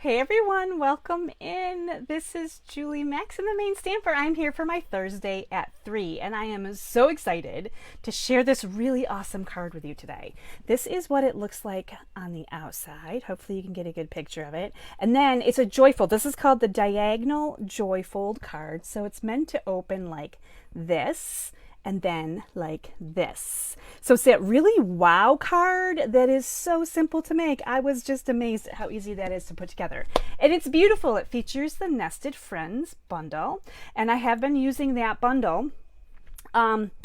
Hey everyone, welcome in. This is Julie Max in the main Stamper. I'm here for my Thursday at 3 and I am so excited to share this really awesome card with you today. This is what it looks like on the outside. Hopefully you can get a good picture of it. And then it's a joyfold. This is called the Diagonal Joyfold card. So it's meant to open like this and then like this. So it's that really wow card that is so simple to make. I was just amazed at how easy that is to put together. And it's beautiful. It features the Nested Friends bundle, and I have been using that bundle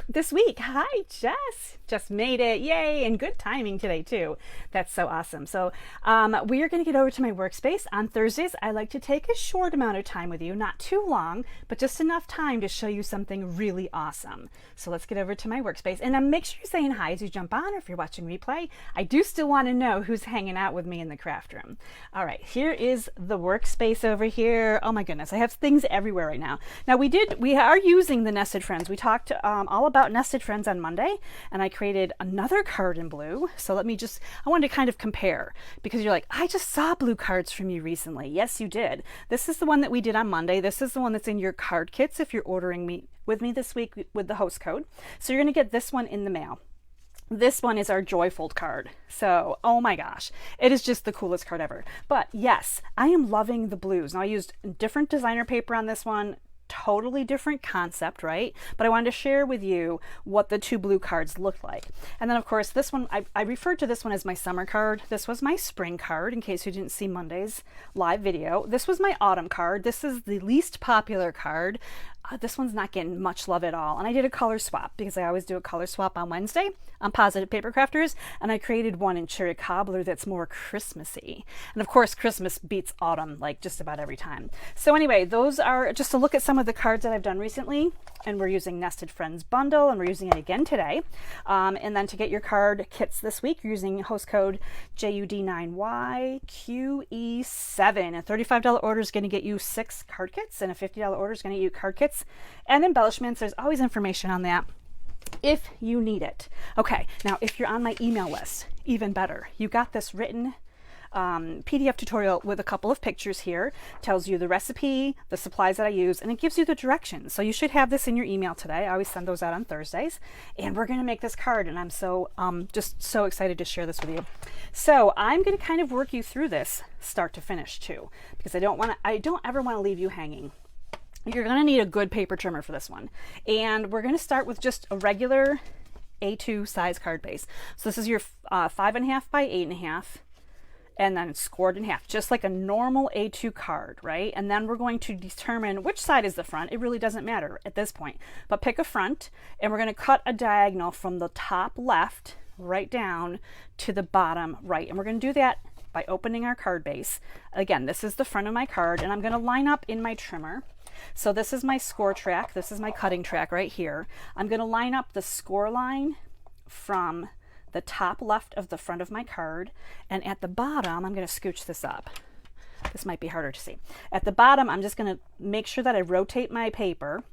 this week. Hi Jess, just made it, yay, and good timing today too. That's so awesome. So we are going to get over to my workspace. On Thursdays I like to take a short amount of time with you, not too long, but just enough time to show you something really awesome. So let's get over to my workspace, and make sure you're saying hi as you jump on, or if you're watching replay. I do still want to know who's hanging out with me in the craft room. All right, here is the workspace over here. Oh my goodness, I have things everywhere right now. Now we are using the Nested Friends. We talked all about Nested Friends on Monday, and I created another card in blue. So I wanted to kind of compare, because you're like, I just saw blue cards from you recently. Yes, you did. This is the one that we did on Monday. This is the one that's in your card kits if you're ordering with me this week with the host code. So you're going to get this one in the mail. This one is our Joyfold card. So, oh my gosh, it is just the coolest card ever. But yes, I am loving the blues. Now I used different designer paper on this one. Totally different concept, right? But I wanted to share with you what the two blue cards look like. And then of course this one, I referred to this one as my summer card. This was my spring card, in case you didn't see Monday's live video. This was my autumn card. This is the least popular card. This one's not getting much love at all. And I did a color swap, because I always do a color swap on Wednesday on Positive Paper Crafters. And I created one in Cherry Cobbler that's more Christmassy. And of course, Christmas beats autumn like just about every time. So anyway, those are just a look at some of the cards that I've done recently. And we're using Nested Friends bundle, and we're using it again today. And then to get your card kits this week, you're using host code JUD9YQE7. A $35 order is going to get you 6 card kits, and a $50 order is going to get you card kits and embellishments. There's always information on that if you need it. Okay, now if you're on my email list, even better. You got this written PDF tutorial with a couple of pictures here. Tells you the recipe, the supplies that I use, and it gives you the directions. So you should have this in your email today. I always send those out on Thursdays, and we're going to make this card, and I'm so just so excited to share this with you. So I'm going to kind of work you through this start to finish too, because I don't ever want to leave you hanging. You're going to need a good paper trimmer for this one, and we're going to start with just a regular A2 size card base. So this is your 5.5 by 8.5, and then it's scored in half, just like a normal A2 card, right? And then we're going to determine which side is the front. It really doesn't matter at this point, but pick a front, and we're going to cut a diagonal from the top left right down to the bottom right, and we're going to do that by opening our card base. Again, this is the front of my card, and I'm going to line up in my trimmer. So this is my score track. This is my cutting track right here. I'm going to line up the score line from the top left of the front of my card, and at the bottom, I'm going to scooch this up. This might be harder to see. At the bottom, I'm just going to make sure that I rotate my paper.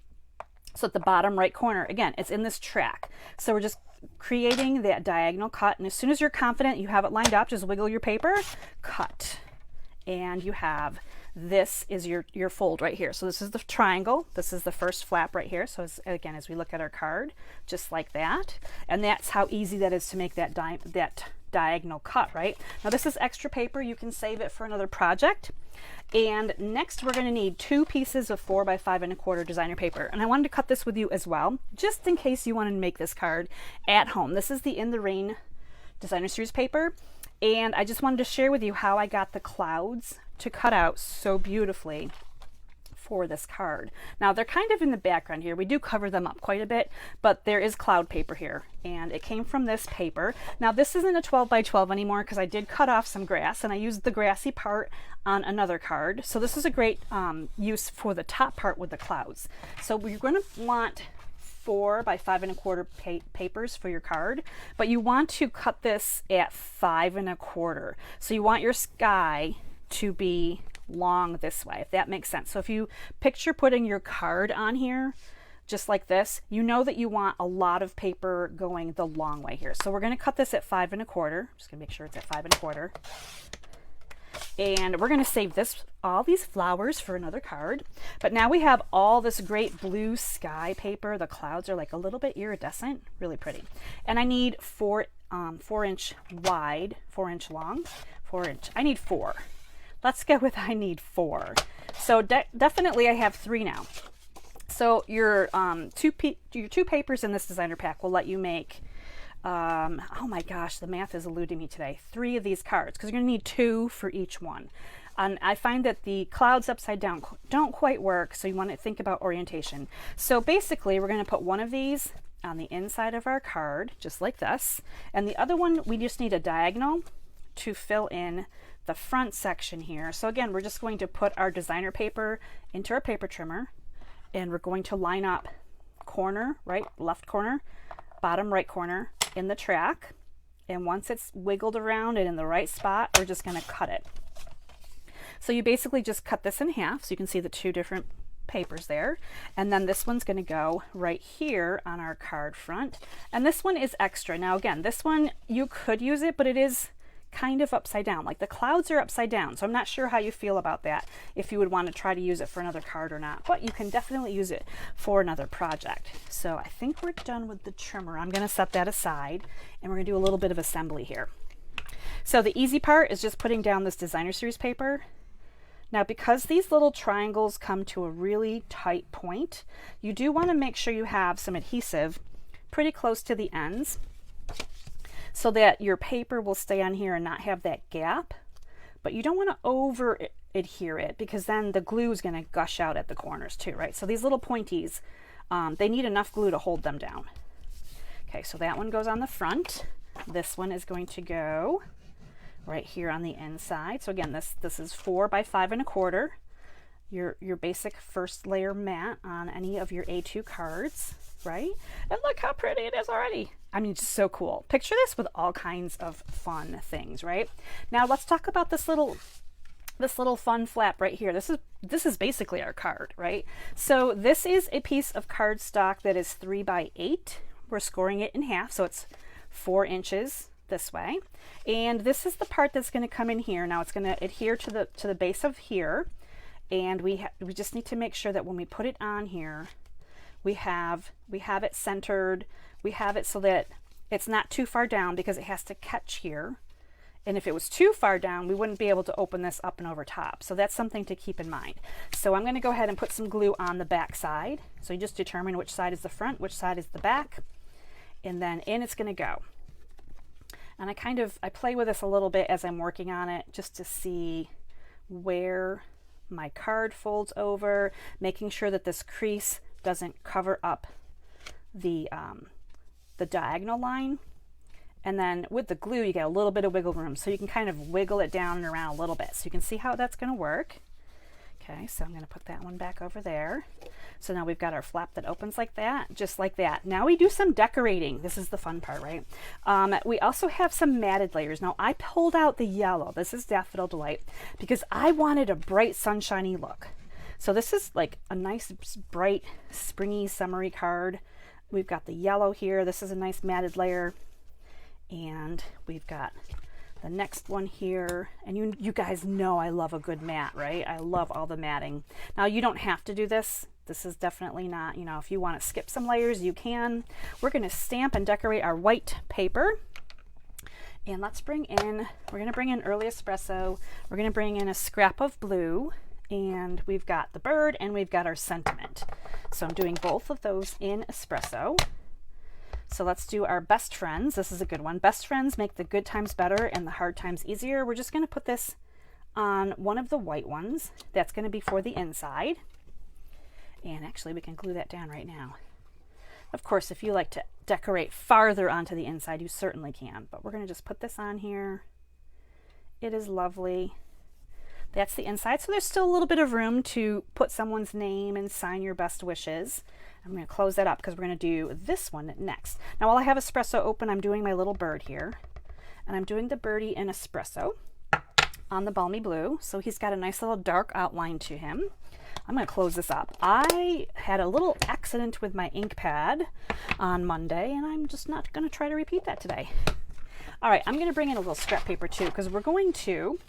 So at the bottom right corner, again, it's in this track. So we're just creating that diagonal cut, and as soon as you're confident you have it lined up, just wiggle your paper, cut, and you have, this is your fold right here. So this is the triangle. This is the first flap right here. So again, as we look at our card, just like that. And that's how easy that is to make that diagonal cut, right? Now this is extra paper. You can save it for another project. And next we're going to need 2 pieces of 4 by 5.25 designer paper. And I wanted to cut this with you as well, just in case you wanted to make this card at home. This is the In the Rain Designer Series paper. And I just wanted to share with you how I got the clouds to cut out so beautifully for this card. Now they're kind of in the background here. We do cover them up quite a bit, but there is cloud paper here, and it came from this paper. Now this isn't a 12 by 12 anymore, because I did cut off some grass, and I used the grassy part on another card. So this is a great use for the top part with the clouds. So we're going to want 4 by 5.25 papers for your card, but you want to cut this at 5.25. So you want your sky to be long this way, if that makes sense. So if you picture putting your card on here just like this, you know that you want a lot of paper going the long way here. So we're going to cut this at 5.25. Just gonna make sure it's at 5.25. And we're going to save all these flowers for another card. But now we have all this great blue sky paper. The clouds are like a little bit iridescent, really pretty. And I need 4-inch wide, 4-inch long, 4-inch. I need 4. Let's go with I need 4. So definitely I have 3 now. So your two papers in this designer pack will let you make, oh my gosh, the math is eluding me today, 3 of these cards, because you're going to need 2 for each one. And I find that the clouds upside down don't quite work, so you want to think about orientation. So basically, we're going to put one of these on the inside of our card, just like this. And the other one, we just need a diagonal to fill in the front section here. So again, we're just going to put our designer paper into our paper trimmer, and we're going to line up corner, right, left corner, bottom right corner in the track. And once it's wiggled around and in the right spot, we're just going to cut it. So you basically just cut this in half, so you can see the 2 different papers there. And then this one's going to go right here on our card front. And this one is extra. Now again, this one, you could use it, but it is kind of upside down. Like the clouds are upside down. So I'm not sure how you feel about that, if you would want to try to use it for another card or not. But you can definitely use it for another project. So I think we're done with the trimmer. I'm going to set that aside, and we're going to do a little bit of assembly here. So the easy part is just putting down this designer series paper. Now, because these little triangles come to a really tight point, you do want to make sure you have some adhesive pretty close to the ends so that your paper will stay on here and not have that gap. But you don't want to over adhere it, because then the glue is going to gush out at the corners too, right? So these little pointies, they need enough glue to hold them down. Okay, so that one goes on the front. This one is going to go right here on the inside. So again, this is 4 by 5 1/4. Your basic first layer mat on any of your A2 cards, right? And look how pretty it is already. I mean, it's so cool. Picture this with all kinds of fun things, right? Now let's talk about this little fun flap right here. This is basically our card, right? So this is a piece of cardstock that is 3 by 8. We're scoring it in half, so it's 4 inches this way. And this is the part that's going to come in here. Now it's going to adhere to the base of here. And we just need to make sure that when we put it on here, we have it centered. We have it so that it's not too far down, because it has to catch here. And if it was too far down, we wouldn't be able to open this up and over top. So that's something to keep in mind. So I'm going to go ahead and put some glue on the back side. So you just determine which side is the front, which side is the back, and then in it's going to go. And I play with this a little bit as I'm working on it, just to see where my card folds over, making sure that this crease doesn't cover up the diagonal line. And then with the glue, you get a little bit of wiggle room, so you can kind of wiggle it down and around a little bit. So you can see how that's going to work. Okay, so I'm going to put that one back over there. So now we've got our flap that opens like that, just like that. Now we do some decorating. This is the fun part, right? We also have some matted layers. Now I pulled out the yellow. This is Daffodil Delight, because I wanted a bright, sunshiny look. So this is like a nice, bright, springy, summery card. We've got the yellow here. This is a nice matted layer. And we've got the next one here. And you guys know I love a good mat, right? I love all the matting. Now you don't have to do this. This is definitely not, if you want to skip some layers, you can. We're going to stamp and decorate our white paper. And we're going to bring in Early Espresso. We're going to bring in a scrap of blue. And we've got the bird, and we've got our sentiment. So I'm doing both of those in espresso. So let's do our best friends. This is a good one. Best friends make the good times better and the hard times easier. We're just going to put this on one of the white ones. That's going to be for the inside. And actually, we can glue that down right now. Of course, if you like to decorate farther onto the inside, you certainly can. But we're going to just put this on here. It is lovely. That's the inside. So there's still a little bit of room to put someone's name and sign your best wishes. I'm going to close that up because we're going to do this one next. Now, while I have espresso open, I'm doing my little bird here. And I'm doing the birdie in espresso on the balmy blue. So he's got a nice little dark outline to him. I'm going to close this up. I had a little accident with my ink pad on Monday, and I'm just not going to try to repeat that today. All right, I'm going to bring in a little scrap paper too, because we're going to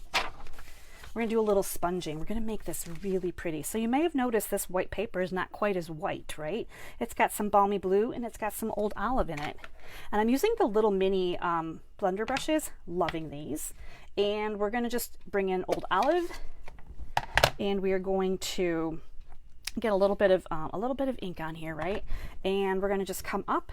we're going to do a little sponging. We're going to make this really pretty. So you may have noticed this white paper is not quite as white, right? It's got some balmy blue and it's got some old olive in it. And I'm using the little mini blender brushes, loving these. And we're going to just bring in old olive, and we are going to get a little bit of ink on here, right? And we're going to just come up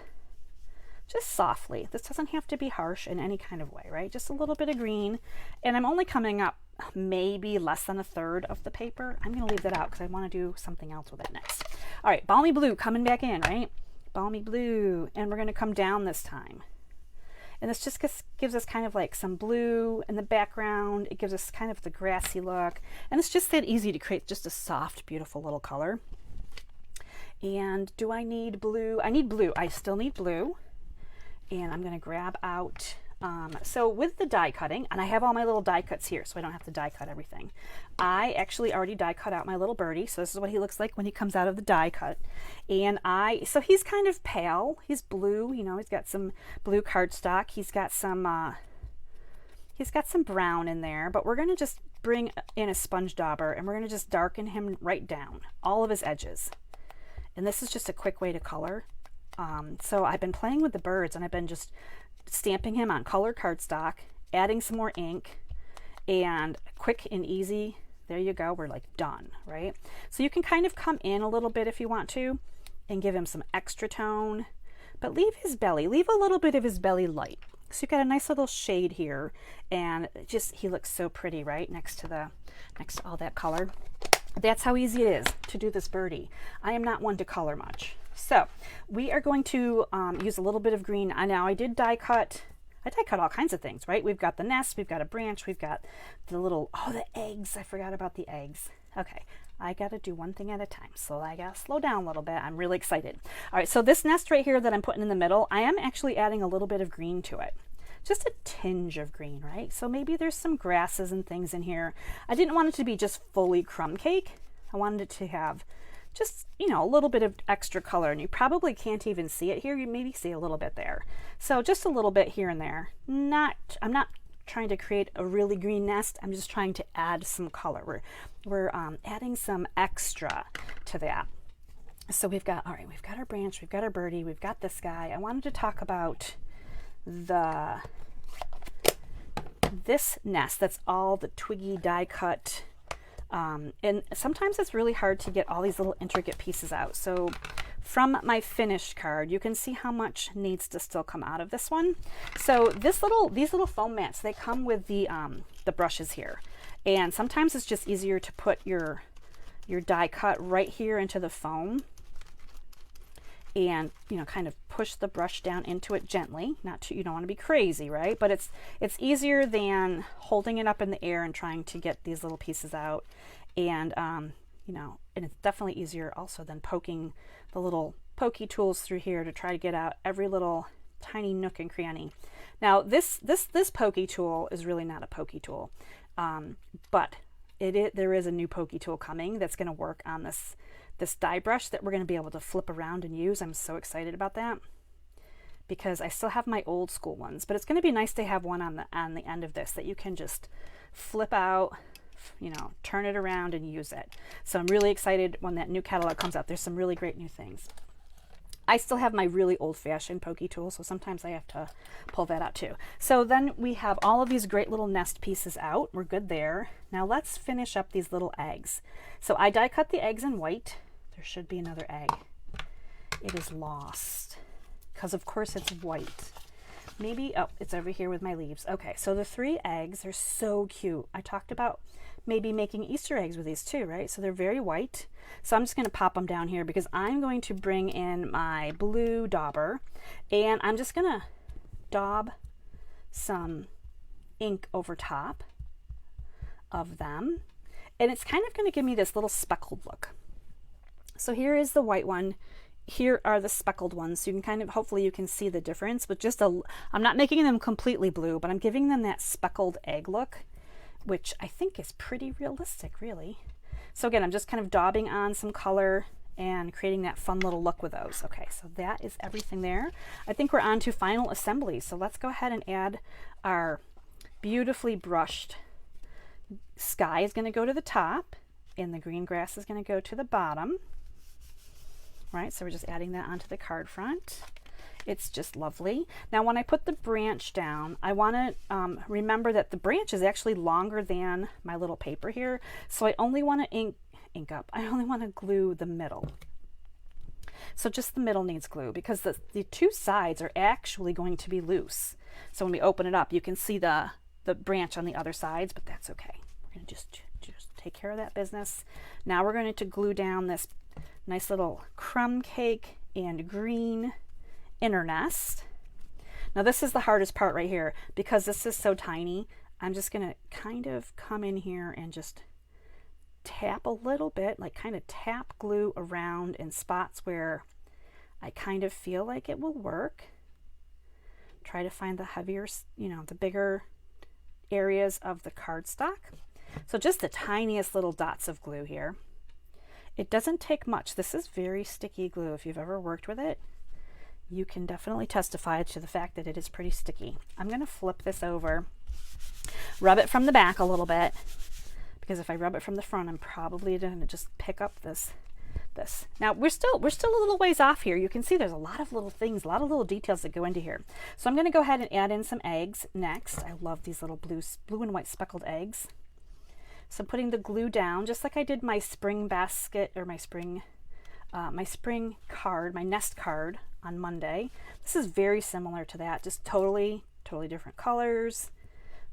just softly. This doesn't have to be harsh in any kind of way, right? Just a little bit of green. And I'm only coming up maybe less than a third of the paper. I'm going to leave that out because I want to do something else with it next. All right, balmy blue coming back in, right? Balmy blue. And we're going to come down this time. And this just gives us kind of like some blue in the background. It gives us kind of the grassy look. And it's just that easy to create just a soft, beautiful little color. And do I need blue? I need blue. I still need blue. And I'm going to grab out, so with the die cutting, and I have all my little die cuts here, so I don't have to die cut everything. I actually already die cut out my little birdie, so this is what he looks like when he comes out of the die cut. And so he's kind of pale, he's blue, you know, he's got some blue cardstock, he's got some brown in there, but we're going to just bring in a sponge dauber, and we're going to just darken him right down, all of his edges. And this is just a quick way to color. So I've been playing with the birds, and I've been just stamping him on colored cardstock, adding some more ink, and quick and easy. There you go. We're like done, right? So you can kind of come in a little bit if you want to and give him some extra tone, but leave a little bit of his belly light. So you've got a nice little shade here, and just, he looks so pretty, right? Next to all that color. That's how easy it is to do this birdie. I am not one to color much. So we are going to use a little bit of green. Now I did die cut. I die cut all kinds of things, right? We've got the nest, we've got a branch, we've got the little, the eggs. I forgot about the eggs. Okay, I got to do one thing at a time. So I got to slow down a little bit. I'm really excited. All right, so this nest right here that I'm putting in the middle, I am actually adding a little bit of green to it. Just a tinge of green, right? So maybe there's some grasses and things in here. I didn't want it to be just fully crumb cake. I wanted it to have just, you know, a little bit of extra color, and you probably can't even see it here. You maybe see a little bit there. So just a little bit here and there. I'm not trying to create a really green nest. I'm just trying to add some color. We're adding some extra to that. So we've got our branch, we've got our birdie, we've got this guy. I wanted to talk about this nest. That's all the twiggy die cut. And sometimes it's really hard to get all these little intricate pieces out. So from my finished card, you can see how much needs to still come out of this one. So these little foam mats, they come with the brushes here. And sometimes it's just easier to put your die cut right here into the foam and, you know, kind of push the brush down into it gently. You don't want to be crazy, right? But it's easier than holding it up in the air and trying to get these little pieces out. And, you know, and it's definitely easier also than poking the little pokey tools through here to try to get out every little tiny nook and cranny. Now, this pokey tool is really not a pokey tool, but there is a new pokey tool coming that's going to work on this die brush that we're going to be able to flip around and use. I'm so excited about that because I still have my old school ones, but it's going to be nice to have one on the end of this that you can just flip out, you know, turn it around and use it. So I'm really excited when that new catalog comes out. There's some really great new things. I still have my really old-fashioned pokey tool, so sometimes I have to pull that out too. So then we have all of these great little nest pieces out. We're good there. Now let's finish up these little eggs. So I die cut the eggs in white. There should be another egg. It is lost because of course it's white. Maybe, oh, it's over here with my leaves. Okay, so the 3 eggs are so cute. I talked about maybe making Easter eggs with these too, right? So they're very white. So I'm just going to pop them down here because I'm going to bring in my blue dauber, and I'm just going to daub some ink over top of them. And it's kind of going to give me this little speckled look. So here is the white one. Here are the speckled ones. So you can kind of, hopefully you can see the difference, but I'm not making them completely blue, but I'm giving them that speckled egg look, which I think is pretty realistic, really. So again, I'm just kind of daubing on some color and creating that fun little look with those. Okay, so that is everything there. I think we're on to final assembly. So let's go ahead and add our beautifully brushed sky is going to go to the top and the green grass is going to go to the bottom. Right, so we're just adding that onto the card front. It's just lovely. Now when I put the branch down, I want to remember that the branch is actually longer than my little paper here. So I only want to ink up. I only want to glue the middle. So just the middle needs glue because the two sides are actually going to be loose. So when we open it up, you can see the branch on the other sides, but that's okay. We're going to just take care of that business. Now we're going to glue down this nice little crumb cake and green inner nest. Now this is the hardest part right here because this is so tiny. I'm just going to kind of come in here and just tap a little bit, like kind of tap glue around in spots where I kind of feel like it will work. Try to find the heavier, the bigger areas of the cardstock. So just the tiniest little dots of glue here. It doesn't take much. This is very sticky glue. If you've ever worked with it, you can definitely testify to the fact that it is pretty sticky. I'm going to flip this over, rub it from the back a little bit, because if I rub it from the front, I'm probably going to just pick up this. Now we're still a little ways off here. You can see there's a lot of little things, a lot of little details that go into here. So I'm going to go ahead and add in some eggs next. I love these little blue and white speckled eggs. So I'm putting the glue down just like I did my spring basket or my spring card, my nest card on Monday. This is very similar to that, just totally different colors,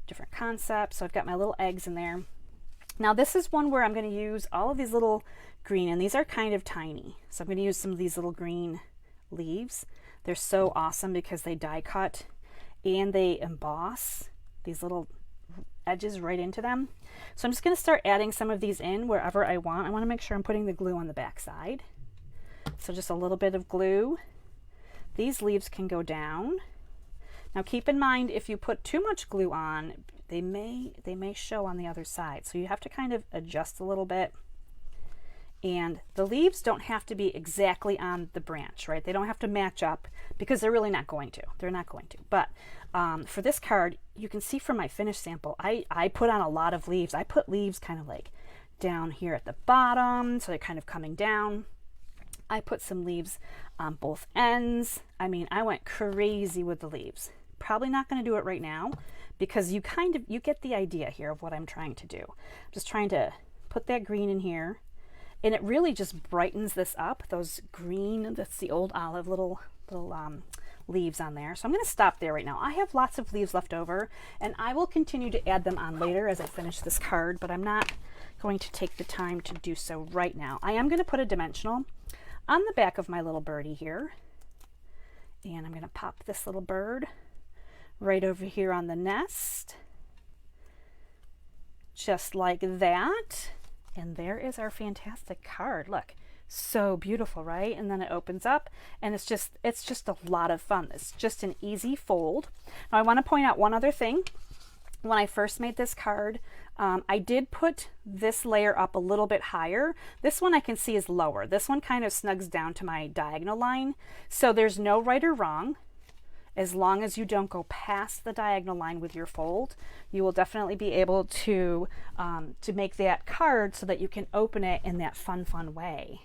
different concepts. So I've got my little eggs in there. Now this is one where I'm going to use all of these little green, and these are kind of tiny. So I'm going to use some of these little green leaves. They're so awesome because they die cut and they emboss these little edges right into them. So I'm just going to start adding some of these in wherever I want. I want to make sure I'm putting the glue on the back side. So just a little bit of glue. These leaves can go down. Now keep in mind, if you put too much glue on, they may show on the other side. So you have to kind of adjust a little bit. And the leaves don't have to be exactly on the branch, right? They don't have to match up because they're really not going to. They're not going to. But for this card, you can see from my finished sample, I put on a lot of leaves. I put leaves kind of like down here at the bottom, so they're kind of coming down. I put some leaves on both ends. I mean, I went crazy with the leaves. Probably not going to do it right now because you get the idea here of what I'm trying to do. I'm just trying to put that green in here. And it really just brightens this up, those green, that's the old olive little leaves on there. So I'm going to stop there right now. I have lots of leaves left over, and I will continue to add them on later as I finish this card, but I'm not going to take the time to do so right now. I am going to put a dimensional on the back of my little birdie here, and I'm going to pop this little bird right over here on the nest, just like that. And there is our fantastic card. Look, so beautiful, right? And then it opens up, and it's just a lot of fun. It's just an easy fold. Now I want to point out one other thing. When I first made this card, I did put this layer up a little bit higher. This one I can see is lower. This one kind of snugs down to my diagonal line. So there's no right or wrong. As long as you don't go past the diagonal line with your fold, you will definitely be able to make that card so that you can open it in that fun way.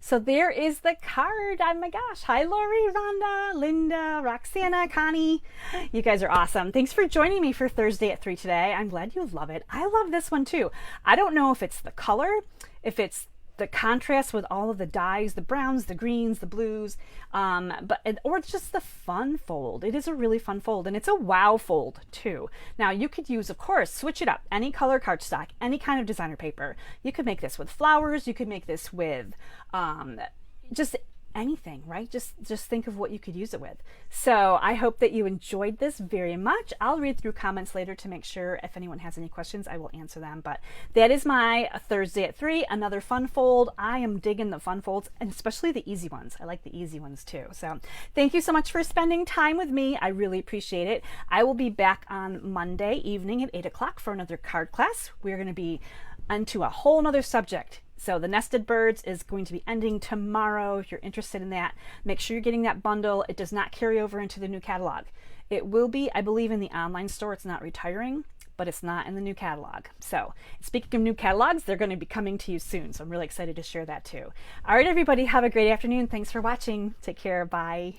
So there is the card. Oh my gosh. Hi, Lori, Rhonda, Linda, Roxana, Connie. You guys are awesome. Thanks for joining me for Thursday at 3 today. I'm glad you love it. I love this one too. I don't know if it's the color, if it's the contrast with all of the dyes, the browns, the greens, the blues, or it's just the fun fold. It is a really fun fold, and it's a wow fold too. Now you could use, of course, switch it up, any color cardstock, any kind of designer paper. You could make this with flowers, you could make this with just anything, right? Just think of what you could use it with. So I hope that you enjoyed this very much. I'll read through comments later to make sure if anyone has any questions, I will answer them. But that is my Thursday at 3, another fun fold. I am digging the fun folds, and especially the easy ones. I like the easy ones too. So thank you so much for spending time with me. I really appreciate it. I will be back on Monday evening at 8 o'clock for another card class. We're going to be onto a whole nother subject. So the Nested Birds is going to be ending tomorrow. If you're interested in that, make sure you're getting that bundle. It does not carry over into the new catalog. It will be, I believe, in the online store. It's not retiring, but it's not in the new catalog. So speaking of new catalogs, they're going to be coming to you soon. So I'm really excited to share that too. All right, everybody, have a great afternoon. Thanks for watching. Take care. Bye.